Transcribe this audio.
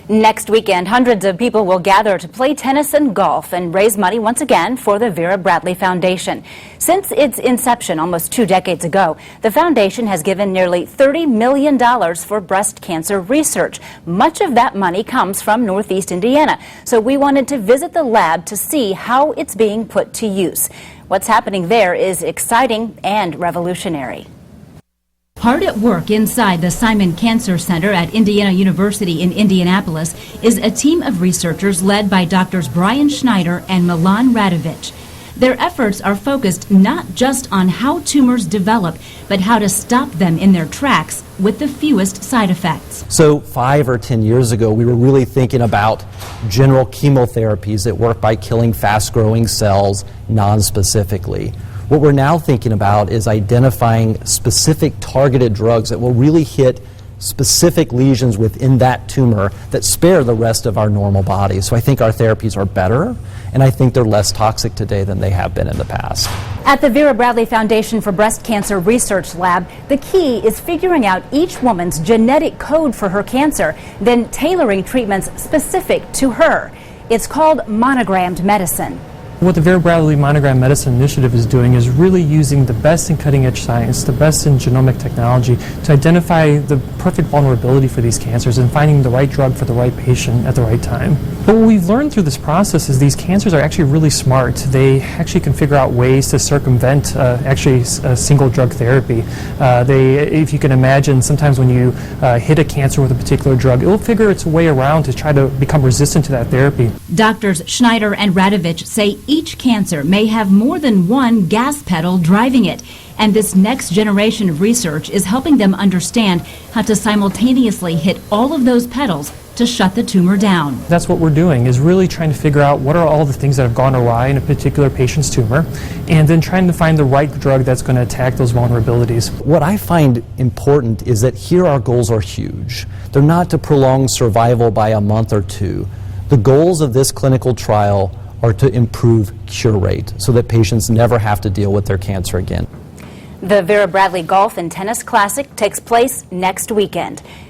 Next weekend, hundreds of people will gather to play tennis and golf and raise money once again for the Vera Bradley Foundation. Since its inception almost 2 decades ago, the foundation has given nearly $30 million for breast cancer research. Much of that money comes from Northeast Indiana, so we wanted to visit the lab to see how it's being put to use. What's happening there is exciting and revolutionary. Hard at work inside the Simon Cancer Center at Indiana University in Indianapolis is a team of researchers led by Drs. Brian Schneider and Milan Radovich. Their efforts are focused not just on how tumors develop, but how to stop them in their tracks with the fewest side effects. So 5 or 10 years ago, we were really thinking about general chemotherapies that work by killing fast-growing cells non-specifically. What we're now thinking about is identifying specific targeted drugs that will really hit specific lesions within that tumor that spare the rest of our normal body. So I think our therapies are better, and I think they're less toxic today than they have been in the past. At the Vera Bradley Foundation for Breast Cancer Research Lab, the key is figuring out each woman's genetic code for her cancer, then tailoring treatments specific to her. It's called monogrammed medicine. What the Vera Bradley Monogram Medicine Initiative is doing is really using the best in cutting-edge science, the best in genomic technology to identify the perfect vulnerability for these cancers and finding the right drug for the right patient at the right time. But what we've learned through this process is these cancers are actually really smart. They actually can figure out ways to circumvent actually a single drug therapy. If you can imagine, sometimes when you hit a cancer with a particular drug, it will figure its way around to try to become resistant to that therapy. Drs. Schneider and Radovich say each cancer may have more than one gas pedal driving it, and this next generation of research is helping them understand how to simultaneously hit all of those pedals to shut the tumor down. That's what we're doing, is really trying to figure out what are all the things that have gone awry in a particular patient's tumor, and then trying to find the right drug that's going to attack those vulnerabilities. What I find important is that here our goals are huge. They're not to prolong survival by a month or two. The goals of this clinical trial are to improve cure rate so that patients never have to deal with their cancer again. The Vera Bradley Golf and Tennis Classic takes place next weekend.